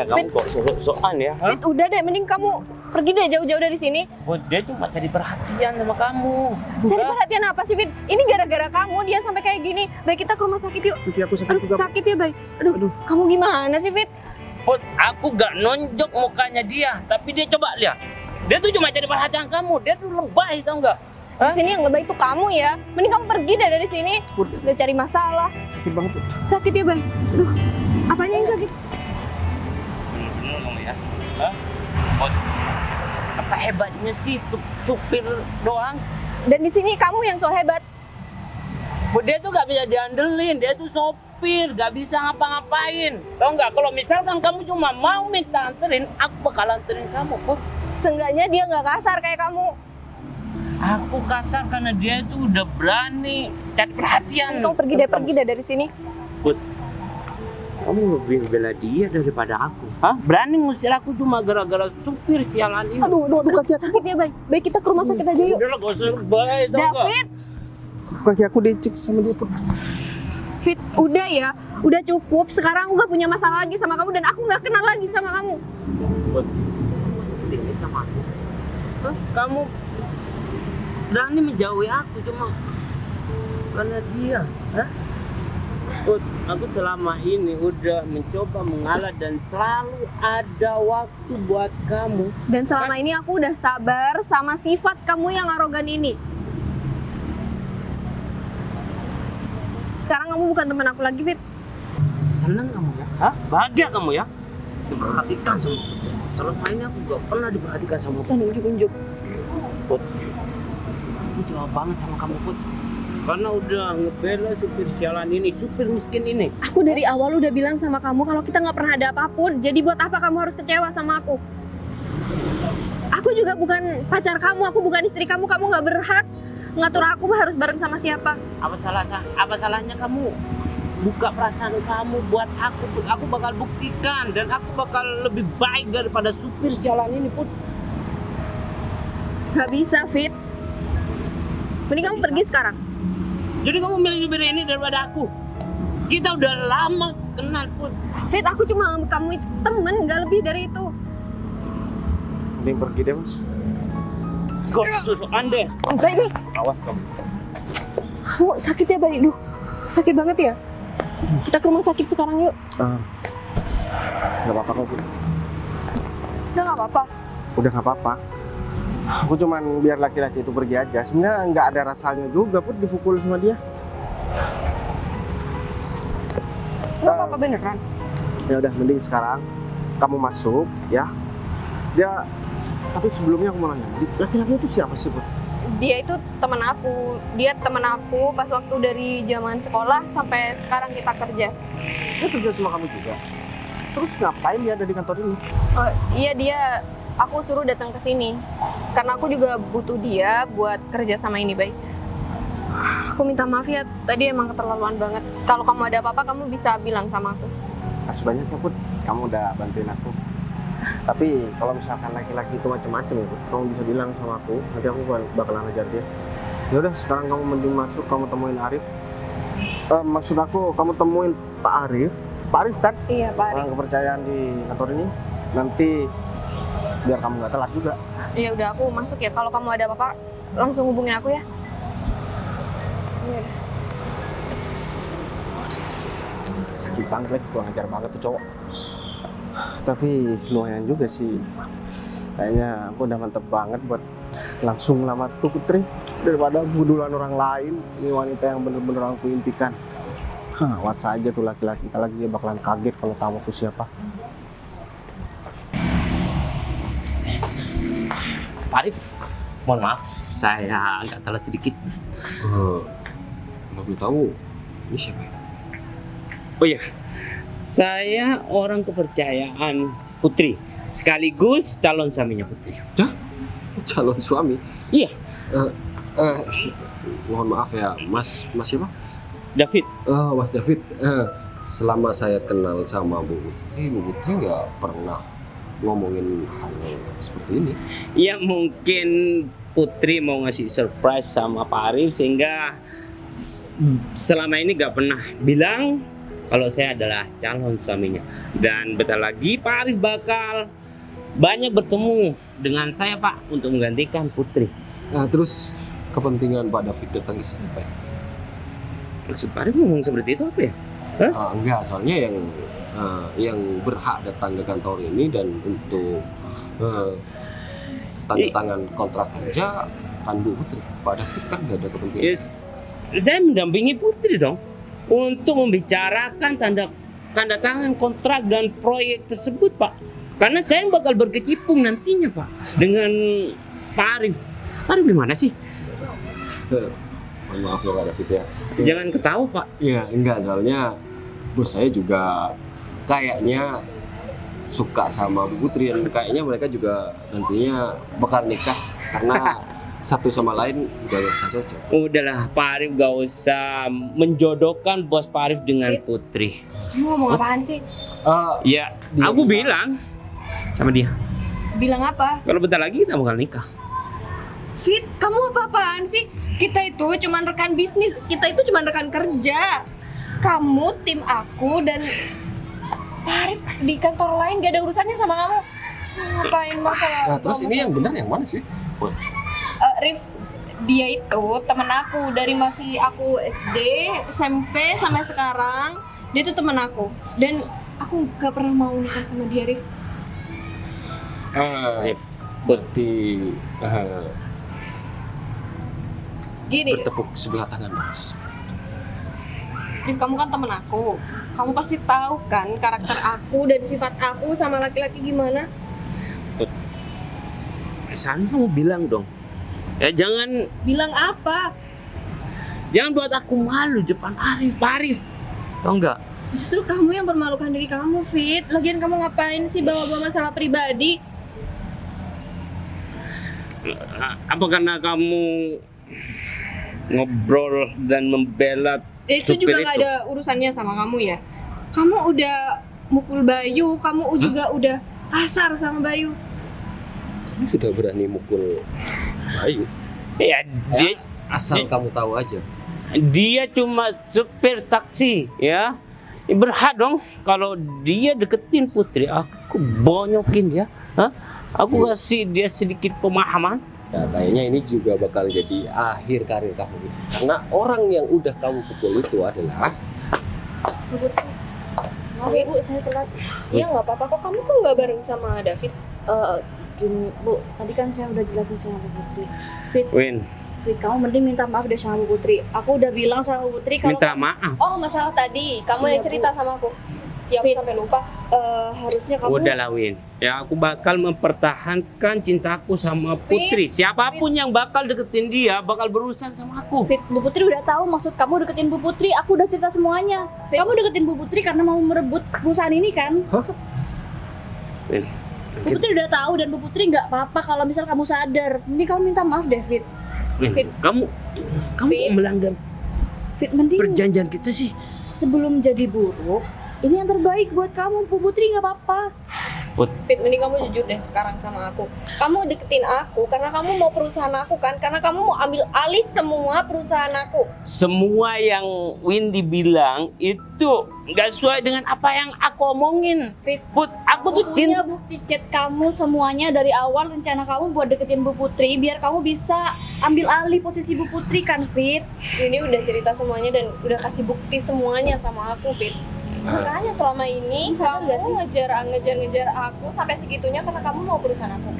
S1: Kamu kok sok-sokan ya? Hah?
S3: Fit, udah deh, mending kamu pergi deh jauh-jauh dari sini.
S1: Put, dia cuma cari perhatian sama kamu.
S3: Cari
S1: Hah?
S3: perhatian apa sih, Fit? Ini gara-gara kamu dia sampai kayak gini. Baik, kita ke rumah sakit yuk.
S2: Pipi aku sakit
S3: Aduh,
S2: juga, Pak.
S3: sakit ya, Bay. Aduh, kamu gimana sih, Fit?
S1: Put, aku gak nonjok mukanya dia, tapi dia coba lihat. Dia tuh cuma cari perhatian kamu, dia tuh lebay, tau nggak?
S3: Di sini yang lebih itu kamu ya. Mending kamu pergi deh dari sini. Udah cari masalah.
S2: Sakit banget, Put.
S3: Sakit ya, Bay. Aduh, apanya yang sakit?
S1: Bener-bener kamu ya? Hah? Put, apa hebatnya sih supir doang?
S3: Dan di sini kamu yang so hebat.
S1: Put, dia tuh gak bisa diandelin, dia tuh sopir, gak bisa ngapa-ngapain. Tau nggak? Kalau misalkan kamu cuma mau minta anterin, aku bakal anterin kamu, Put.
S3: Seenggaknya dia nggak kasar kayak kamu.
S1: Aku kasar karena dia itu udah berani cari perhatian.
S3: Kamu pergi deh dari sini.
S1: Put, kamu lebih bela dia daripada aku. Hah? Berani ngusir aku cuma gara-gara supir sialan ini.
S2: Aduh, kaki aku.
S3: Sakit ya, Bay. Baik, kita ke rumah sakit aja yuk.
S1: Udah lah, gak usah lebay, tau nggak?
S3: David,
S2: Kaki aku dicek sama dia, Put.
S3: Fit, udah ya. Udah cukup. Sekarang aku gak punya masalah lagi sama kamu dan aku nggak kenal lagi sama kamu.
S1: Put, kamu seperti ini sama aku. Hah? Kamu berani menjauhi aku cuma karena dia. Hah? Put, aku selama ini udah mencoba mengalah dan selalu ada waktu buat kamu.
S3: Dan selama ini aku udah sabar sama sifat kamu yang arogan ini. Sekarang kamu bukan teman aku lagi, Fit.
S1: Seneng kamu ya? Hah? Bahagia kamu ya? Diperhatikan sama Putri. Selama ini aku gak pernah diperhatikan sama Putri.
S3: Jangan unjuk-unjuk.
S1: Put, aku jawab banget sama kamu, Put. Karena udah ngebela supir sialan ini, supir miskin ini.
S3: Aku dari awal udah bilang sama kamu kalau kita nggak pernah ada apapun. Jadi buat apa kamu harus kecewa sama aku? Aku juga bukan pacar kamu, aku bukan istri kamu. Kamu nggak berhak ngatur aku harus bareng sama siapa.
S1: Apa salahnya kamu buka perasaan kamu buat aku, Put? Aku bakal buktikan dan aku bakal lebih baik daripada supir sialan ini, Put.
S3: Gak bisa, Fit. Mending kamu pergi sekarang.
S1: Jadi kamu milih supir ini daripada aku. Kita udah lama kenal, Put.
S3: Fit, aku cuma anggap kamu itu temen, nggak lebih dari itu.
S2: Mending pergi deh, Mas.
S1: Kok susukan deh.
S3: Baik,
S1: Awas kamu.
S3: kamu sakit ya, Baik? Duh, sakit banget ya. Kita ke rumah sakit sekarang yuk.
S2: Gak apa-apa kok, Put.
S3: Udah nggak apa-apa.
S2: Udah gak apa-apa. Aku cuman biar laki-laki itu pergi aja. Sebenarnya nggak ada rasanya juga, Put, dipukul sama dia.
S3: Nggak apa-apa beneran.
S2: Ya udah, mending sekarang kamu masuk, ya. Dia, tapi sebelumnya aku mau nanya, laki-laki itu siapa sih, Put?
S3: Dia itu teman aku. Dia teman aku pas waktu dari zaman sekolah sampai sekarang kita kerja.
S2: Dia kerja sama kamu juga. Terus ngapain dia ada di kantor ini?
S3: Oh, iya dia. Aku suruh datang ke sini karena aku juga butuh dia buat kerja sama ini, Bay. Aku minta maaf ya, tadi emang keterlaluan banget. Kalau kamu ada apa-apa, kamu bisa bilang sama aku.
S2: Makasih banyak ya, Put. Kamu udah bantuin aku. Tapi kalau misalkan laki-laki itu macem-macem ya, Put, kamu bisa bilang sama aku. Nanti aku bakalan ngajar dia. Ya udah, sekarang kamu mending masuk, kamu temuin Arif. Maksud aku, kamu temuin Pak Arif. Pak Arif kan?
S3: Iya, Pak Arif.
S2: Orang kepercayaan di kantor ini. Nanti biar kamu nggak telat juga.
S3: Ya udah, aku masuk ya. Kalau kamu ada apa-apa, langsung hubungin aku ya.
S2: Sakit banget lagi, kurang ajar banget tuh cowok. Tapi lumayan juga sih. Kayaknya aku udah mantep banget buat langsung lamar tuh Putri daripada budulan orang lain. Ini wanita yang bener-bener aku impikan. Awas aja tuh laki-laki kita lagi, dia bakalan kaget kalau tahu aku siapa.
S1: Pak Arif, mohon maaf, saya agak telat sedikit.
S4: Nggak boleh tahu. Ini siapa ya?
S1: Oh iya, saya orang kepercayaan Putri, sekaligus calon suaminya Putri.
S4: Calon suami?
S1: Iya,
S4: Mohon maaf ya, Mas siapa?
S1: David.
S4: Mas David. Selama saya kenal sama Bu Putri nggak pernah ngomongin hal seperti ini.
S1: Ya mungkin Putri mau ngasih surprise sama Pak Arif sehingga selama ini gak pernah bilang kalau saya adalah calon suaminya. Dan bentar lagi Pak Arif bakal banyak bertemu dengan saya Pak untuk menggantikan Putri.
S4: Terus kepentingan Pak David datang ke sini Pak?
S1: Maksud Pak Arif ngomong seperti itu apa ya?
S4: Enggak, soalnya yang berhak datang ke kantor ini dan untuk tanda tangan kontrak kerja kan Bu Putri. Pak David kan nggak ada kepentingan.
S1: Yes, saya mendampingi Putri dong untuk membicarakan tanda tangan kontrak dan proyek tersebut Pak. Karena saya bakal berkecimpung nantinya Pak dengan Pak Arif. Pak Arif gimana sih?
S4: Mohon maaf ya Pak David ya.
S1: Jangan ketawa Pak.
S4: Iya, enggak, soalnya bos saya juga kayaknya suka sama Bu Putri dan kayaknya mereka juga nantinya bakal nikah karena satu sama lain udah gak cocok.
S1: Udahlah Pak Arif gak usah menjodohkan bos Pak Arif dengan Putri.
S3: Kamu ngomong apaan sih?
S1: Ya, aku bilang sama dia
S3: Bilang apa?
S1: kalau bentar lagi kita bakal nikah.
S3: Fit, kamu apa-apaan sih? Kita itu cuman rekan bisnis, kita itu cuman rekan kerja. Kamu tim aku dan Pak Arif di kantor lain gak ada urusannya sama kamu. Ngapain masalah?
S4: Nah, terus ini yang benar yang mana sih?
S3: Rif, dia itu teman aku dari masih aku SD, SMP sampai sekarang. Dia itu teman aku dan aku gak pernah mau nikah sama dia, Rif.
S4: Berarti
S3: Gini,
S4: bertepuk sebelah tangan Mas.
S3: Rif, kamu kan temen aku. Kamu pasti tahu kan karakter aku dan sifat aku sama laki-laki gimana?
S1: Sana kamu bilang dong. Ya jangan
S3: Apa?
S1: jangan buat aku malu depan Arif, Pak Arif. Tau nggak?
S3: Justru kamu yang mempermalukan diri kamu, Fit. Lagian kamu ngapain sih bawa-bawa masalah pribadi?
S1: Apa karena kamu ngobrol dan membela
S3: Itu
S1: supir
S3: juga nggak ada urusannya sama kamu ya. Kamu udah mukul Bayu, kamu juga udah kasar sama Bayu.
S4: Kamu sudah berani mukul Bayu?
S1: Ya,
S4: Asal kamu tahu aja.
S1: dia cuma supir taksi, ya. Berhak dong kalau dia deketin Putri, aku bonyokin dia. Aku kasih dia sedikit pemahaman.
S4: Ya, kayaknya ini juga bakal jadi akhir karir kamu. Karena orang yang udah kamu pukul itu adalah
S3: Maaf ya Bu, saya telat. Iya nggak apa-apa kok. Kamu kok nggak bareng sama David?
S5: Gini Bu, tadi kan saya udah jelasin sama Bu Putri.
S1: Win,
S5: Fit, kamu mending minta maaf deh sama Bu Putri. Aku udah bilang sama Bu Putri kalau
S1: minta maaf.
S3: Oh, masalah tadi. Kamu
S5: Iya,
S3: yang cerita sama aku. Ya, aku
S5: Fit.
S3: sampai lupa.
S5: harusnya kamu
S1: Udahlah Win, ya aku bakal mempertahankan cintaku sama Putri. Siapapun yang bakal deketin dia bakal berurusan sama aku.
S5: Fit, Bu Putri udah tahu maksud kamu deketin Bu Putri. Aku udah cerita semuanya.
S3: Fit.
S5: Kamu deketin Bu Putri karena mau merebut perusahaan ini kan?
S1: Win,
S5: Bu Putri udah tahu dan Bu Putri nggak apa-apa kalau misal kamu sadar. Ini kamu minta maaf David.
S1: Win,
S3: Fit.
S1: kamu
S3: Fit.
S1: melanggar
S5: Fit, mending
S1: perjanjian kita sih.
S5: sebelum jadi buruk, ini yang terbaik buat kamu. Bu Putri nggak apa-apa.
S3: Fit, mending kamu jujur deh sekarang sama aku. Kamu deketin aku karena kamu mau perusahaan aku kan? Karena kamu mau ambil alih semua perusahaan aku.
S1: Semua yang Windy bilang itu nggak sesuai dengan apa yang aku omongin.
S3: Fit,
S1: Put, aku tuh
S5: Punya
S1: cinta.
S5: bukti chat kamu semuanya dari awal, rencana kamu buat deketin Bu Putri biar kamu bisa ambil alih posisi Bu Putri kan, Fit.
S3: ini udah cerita semuanya dan udah kasih bukti semuanya sama aku, Fit. Makanya selama ini kamu ngejar aku sampai segitunya karena kamu mau perusahaan aku.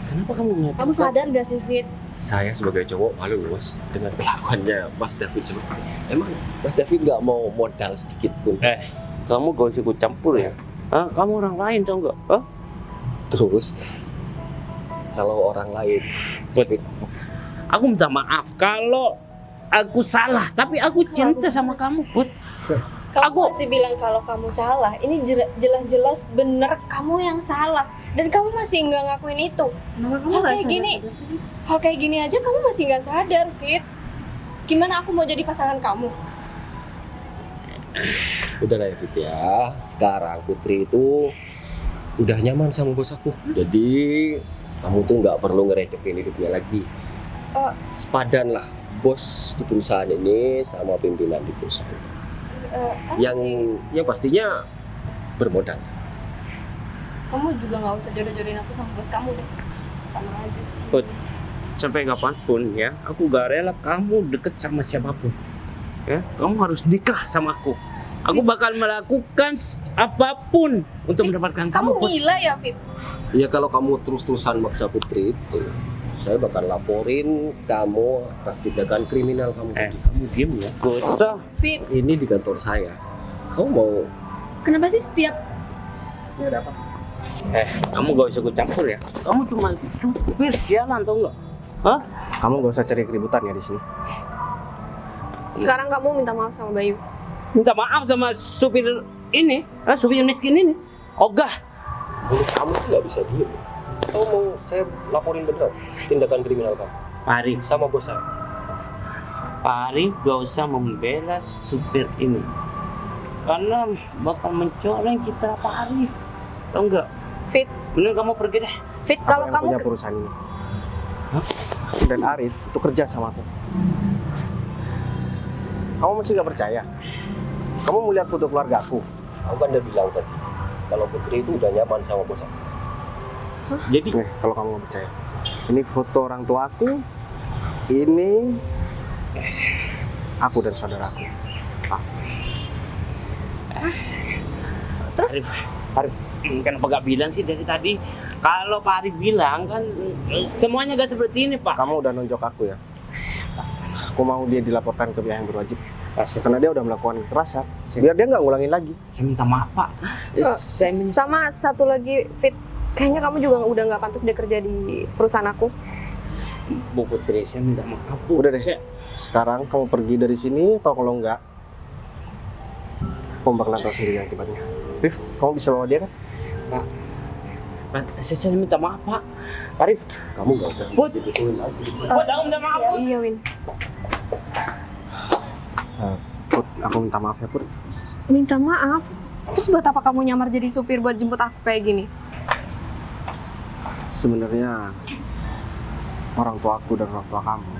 S1: Kenapa kamu ngeliat?
S5: Kamu sadar gak sih, Fit?
S4: Saya sebagai cowok malu loh Mas dengan kelakuannya Mas David seperti ini. Emang Mas David nggak mau modal sedikit pun.
S1: Kamu gak usah ikut campur ya. Hah? Kamu orang lain tau nggak? Hah?
S4: Terus kalau orang lain, David,
S1: Aku minta maaf kalau aku salah, tapi aku cinta sama kamu, Put.
S3: Kamu masih bilang kalau kamu salah. Ini jelas-jelas bener kamu yang salah. Dan kamu masih nggak ngakuin itu.
S5: Kenapa kamu
S3: Hal
S5: gak
S3: kayak gini,
S5: sadar sih?
S3: hal kayak gini aja kamu masih nggak sadar, Fit. Gimana aku mau jadi pasangan kamu?
S4: udah lah ya Fit ya. Sekarang Putri itu udah nyaman sama bos aku. Jadi kamu tuh nggak perlu ngerecokin hidupnya lagi. Sepadan lah bos di perusahaan ini sama pimpinan di perusahaan.
S3: Kan
S4: Yang
S3: masih-
S4: pastinya bermodal.
S3: kamu juga nggak usah jodoh-jodohin aku sama bos kamu deh. Sama aja sih.
S1: Put. Sampai kapanpun ya, aku gak rela kamu deket sama siapapun. Ya, kamu harus nikah sama aku. Aku bakal melakukan apapun untuk mendapatkan
S3: Kamu
S1: kamu. Put.
S3: gila ya, Fit?
S4: Ya kalau kamu terus-terusan maksa Putri itu, saya bakal laporin kamu atas tindakan kriminal kamu.
S1: Kamu diem ya. Gak usah.
S3: Fit,
S4: Ini di kantor saya. Kamu mau
S5: Kenapa sih setiap
S1: Kamu gak usah ikut campur ya. Kamu cuma supir sialan tau nggak? Hah?
S2: Kamu gak usah cari keributan ya di sini.
S3: sekarang kamu minta maaf sama Bayu.
S1: Minta maaf sama supir ini, supir miskin ini. Ogah.
S4: mulut kamu tuh nggak bisa diem? Atau mau saya laporin beneran tindakan kriminal kamu
S1: Pak Arif,
S4: sama bos saya?
S1: Pak Arif gak usah membela supir ini. Karena bakal mencoreng citra Pak Arif. Tau nggak?
S3: Fit,
S1: Bener kamu pergi deh.
S3: Fit,
S2: Aku
S3: kalau
S2: yang
S3: kamu
S2: punya perusahaan ini. Dan Arif itu kerja sama aku. Kamu masih gak percaya? Kamu melihat foto keluarga aku.
S4: Aku kan udah bilang tadi kalau Putri itu udah nyaman sama bos aku.
S1: Jadi
S2: Nih, kalau kamu gak percaya. Ini foto orang tua aku. Ini aku dan saudaraku.
S1: Arif, kenapa gak bilang sih dari tadi? Kalau Pak Arif bilang kan semuanya gak seperti ini Pak.
S2: Kamu udah nunjuk aku ya. Aku mau dia dilaporkan ke pihak yang berwajib.
S1: Saya
S2: Karena dia udah melakukan kekerasan. Biar dia nggak ngulangin lagi.
S1: minta maaf Pak. Saya minta
S3: sama satu lagi, Fit, kayaknya kamu juga udah nggak pantas deh kerja di perusahaan aku.
S1: Bu Putri, saya minta maaf Bu.
S2: Udah deh. Sekarang kamu pergi dari sini atau kalau enggak, kamu bakalan tahu sendiri akibatnya. Rif, kamu bisa bawa dia kan?
S1: Saya minta maaf Pak. Pak Arif,
S4: Kamu nggak usah
S1: Put.
S4: dibetulin lagi.
S1: aku minta maaf Put.
S3: Iya, Win.
S2: Put, aku minta maaf ya Put.
S3: Minta maaf. Terus buat apa kamu nyamar jadi supir buat jemput aku kayak gini?
S2: Sebenarnya orang tua aku dan orang tua kamu,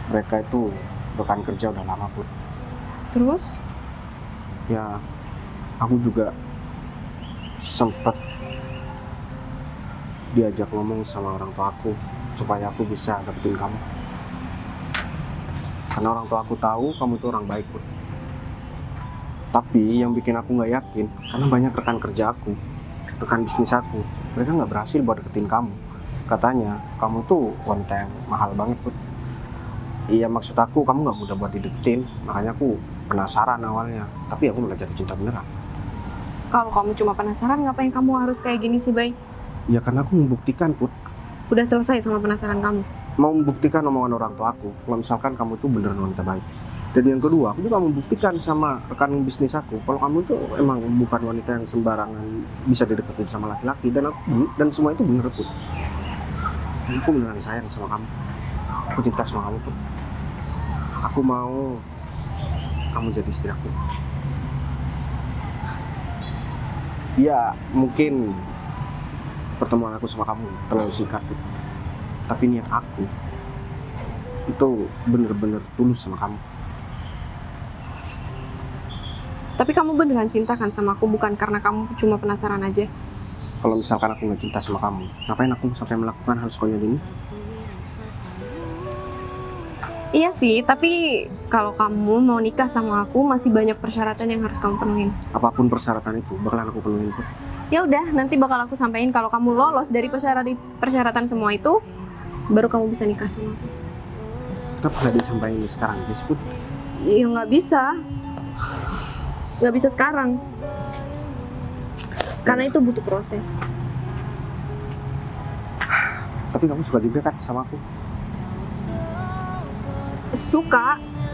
S2: mereka itu rekan kerja udah lama Put.
S3: Terus?
S2: Ya, aku juga sempat diajak ngomong sama orang tua aku supaya aku bisa dapetin kamu. Karena orang tua aku tahu kamu itu orang baik Put. Tapi yang bikin aku nggak yakin, karena banyak rekan kerja aku, rekan bisnis aku, mereka nggak berhasil buat deketin kamu. Katanya kamu tuh wanita yang mahal banget Put. Iya, maksud aku kamu nggak mudah buat dideketin, makanya aku penasaran awalnya. Tapi aku malah jatuh cinta beneran.
S3: Kalau kamu cuma penasaran, ngapain kamu harus kayak gini sih, Bay?
S2: Ya karena aku membuktikan Put,
S3: Udah selesai sama penasaran kamu.
S2: mau membuktikan omongan orang tua aku kalau misalkan kamu tuh beneran wanita baik. Dan yang kedua, aku juga membuktikan sama rekan bisnis aku kalau kamu tuh emang bukan wanita yang sembarangan bisa dideketin sama laki-laki. Dan semua itu bener Put. Dan aku beneran sayang sama kamu. Aku cinta sama kamu Put. Aku mau kamu jadi istri aku. Ya mungkin pertemuan aku sama kamu terlalu singkat, Put. Tapi niat aku itu bener-bener tulus sama kamu.
S3: Tapi kamu beneran cinta kan sama aku, bukan karena kamu cuma penasaran aja?
S2: Kalau misalkan aku nggak cinta sama kamu, ngapain aku sampai melakukan hal sekonyol ini?
S3: Iya sih, tapi kalau kamu mau nikah sama aku masih banyak persyaratan yang harus kamu penuhin.
S2: Apapun persyaratan itu bakalan aku penuhin, Put.
S3: Ya udah, nanti bakal aku sampaikan kalau kamu lolos dari persyaratan semua itu, baru kamu bisa nikah sama aku.
S2: Kenapa nggak disampaikan sekarang, guys, Put?
S3: Ya nggak bisa sekarang. Karena itu butuh proses.
S2: Tapi kamu suka juga kan sama aku?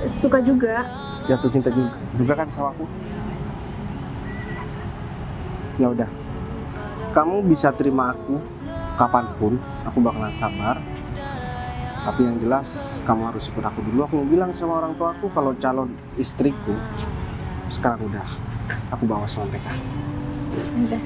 S3: Suka juga.
S2: Jatuh cinta juga kan sama aku? Ya udah, kamu bisa terima aku kapanpun, aku bakalan sabar. Tapi yang jelas kamu harus ikut aku dulu. Aku mau bilang sama orang tua aku kalau calon istriku sekarang udah aku bawa sama mereka.
S3: Udah.